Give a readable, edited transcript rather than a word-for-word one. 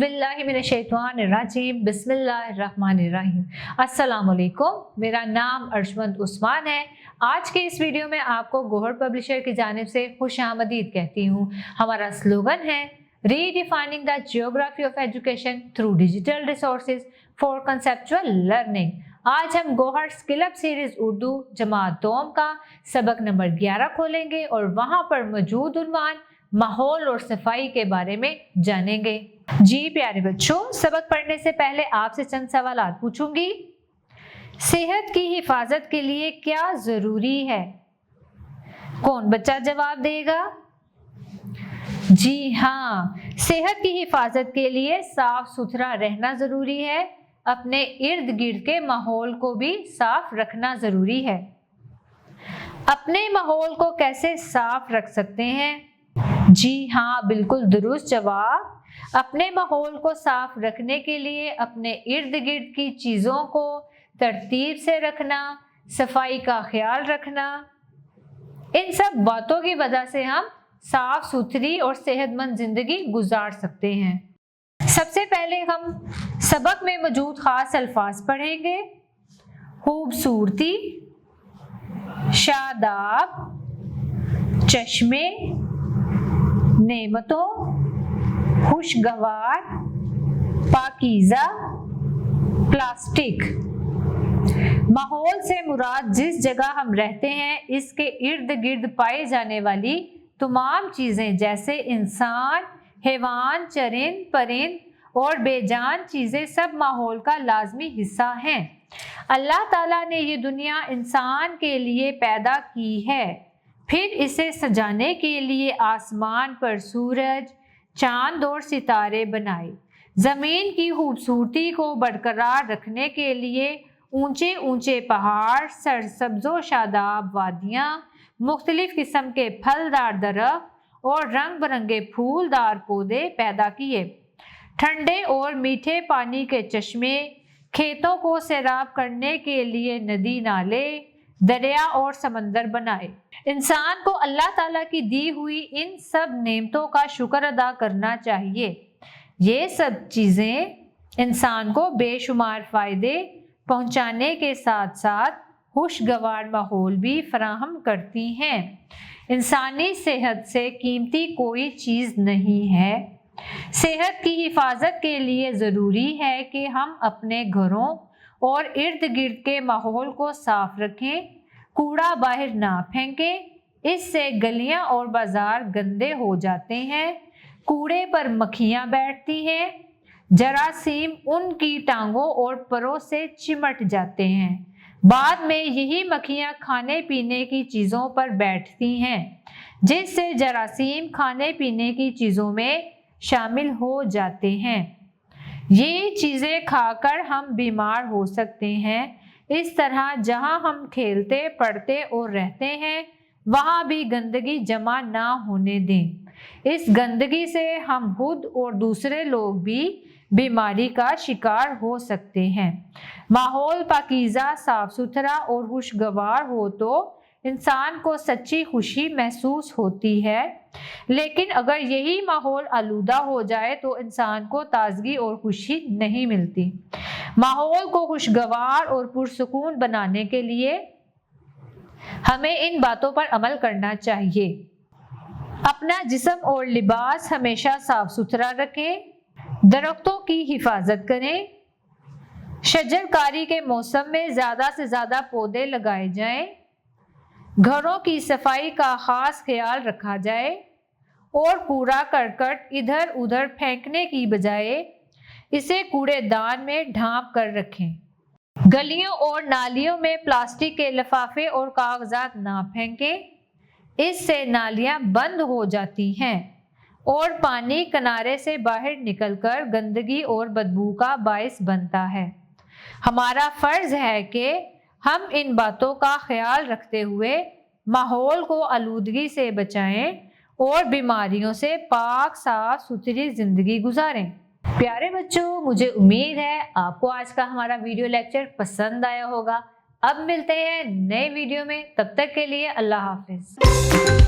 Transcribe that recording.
औज़ुबिल्लाहिमिनश्शैतानिर्रजीम बिस्मिल्लाहिर्रहमानिर्रहीम। अस्सलाम वालेकुम, मेरा नाम अर्शमंद उस्मान है। आज के इस वीडियो में आपको गौहर पब्लिशर की जानिब से खुशामदीद कहती हूँ। हमारा स्लोगन है redefining the geography of education through digital resources for conceptual learning. आज हम Gauhar skill up series Urdu जमात दोम का सबक नंबर 11 खोलेंगे और वहाँ पर मौजूद उन्वान माहौल और सफाई के बारे में जानेंगे। जी प्यारे बच्चों, सबक पढ़ने से पहले आपसे चंद सवालात पूछूंगी। सेहत की हिफाजत के लिए क्या जरूरी है? कौन बच्चा जवाब देगा? जी हाँ, सेहत की हिफाजत के लिए साफ सुथरा रहना जरूरी है। अपने इर्द गिर्द के माहौल को भी साफ रखना जरूरी है। अपने माहौल को कैसे साफ रख सकते हैं? जी हाँ, बिल्कुल दुरुस्त जवाब। अपने माहौल को साफ रखने के लिए अपने इर्द गिर्द की चीज़ों को तरतीब से रखना, सफाई का ख्याल रखना, इन सब बातों की वजह से हम साफ सुथरी और सेहतमंद जिंदगी गुजार सकते हैं। सबसे पहले हम सबक में मौजूद खास अल्फाज पढ़ेंगे। खूबसूरती, शादाब, चश्मे, नेमतों, खुशगवार, पाकीज़ा, प्लास्टिक। माहौल से मुराद जिस जगह हम रहते हैं इसके इर्द गिर्द पाई जाने वाली तमाम चीज़ें जैसे इंसान, हैवान, चरिंद, परिंद और बेजान चीज़ें सब माहौल का लाजमी हिस्सा हैं। अल्लाह ताला ने ये दुनिया इंसान के लिए पैदा की है, फिर इसे सजाने के लिए आसमान पर सूरज, चांद और सितारे बनाए। ज़मीन की खूबसूरती को बरकरार रखने के लिए ऊंचे ऊंचे पहाड़, सरसब्ज़ो शादाब वादियाँ, मुख्तलिफ किस्म के फलदार दरख्त और रंग बिरंगे फूलदार पौधे पैदा किए। ठंडे और मीठे पानी के चश्मे, खेतों को सैराब करने के लिए नदी नाले, दरिया और समंदर बनाए। इंसान को अल्लाह ताला की दी हुई इन सब नेमतों का शुक्र अदा करना चाहिए। ये सब चीज़ें इंसान को बेशुमार फ़ायदे पहुंचाने के साथ साथ खुशगवार माहौल भी फराहम करती हैं। इंसानी सेहत से कीमती कोई चीज़ नहीं है। सेहत की हिफाजत के लिए ज़रूरी है कि हम अपने घरों और इर्द गिर्द के माहौल को साफ रखें, कूड़ा बाहर ना फेंकें। इससे गलियां और बाजार गंदे हो जाते हैं, कूड़े पर मक्खियां बैठती हैं, जरासीम उनकी टांगों और परों से चिमट जाते हैं। बाद में यही मक्खियां खाने पीने की चीज़ों पर बैठती हैं, जिससे जरासीम खाने पीने की चीज़ों में शामिल हो जाते हैं। ये चीज़ें खाकर हम बीमार हो सकते हैं। इस तरह जहाँ हम खेलते, पढ़ते और रहते हैं वहाँ भी गंदगी जमा ना होने दें। इस गंदगी से हम खुद और दूसरे लोग भी बीमारी का शिकार हो सकते हैं। माहौल पाकीज़ा, साफ सुथरा और खुशगवार हो तो इंसान को सच्ची खुशी महसूस होती है, लेकिन अगर यही माहौल आलूदा हो जाए तो इंसान को ताजगी और खुशी नहीं मिलती। माहौल को खुशगवार और पुरसुकून बनाने के लिए हमें इन बातों पर अमल करना चाहिए। अपना जिस्म और लिबास हमेशा साफ सुथरा रखें, दरख्तों की हिफाजत करें, शजरकारी के मौसम में ज़्यादा से ज़्यादा पौधे लगाए जाएं, घरों की सफाई का खास ख्याल रखा जाए और कूड़ा करकट इधर उधर फेंकने की बजाय इसे कूड़ेदान में ढांप कर रखें। गलियों और नालियों में प्लास्टिक के लिफाफे और कागजात ना फेंकें, इससे नालियां बंद हो जाती हैं और पानी किनारे से बाहर निकलकर गंदगी और बदबू का बायस बनता है। हमारा फर्ज है कि हम इन बातों का ख्याल रखते हुए माहौल को आलूदगी से बचाएं और बीमारियों से पाक साफ सुथरी जिंदगी गुजारें। प्यारे बच्चों, मुझे उम्मीद है आपको आज का हमारा वीडियो लेक्चर पसंद आया होगा। अब मिलते हैं नए वीडियो में, तब तक के लिए अल्लाह हाफिज।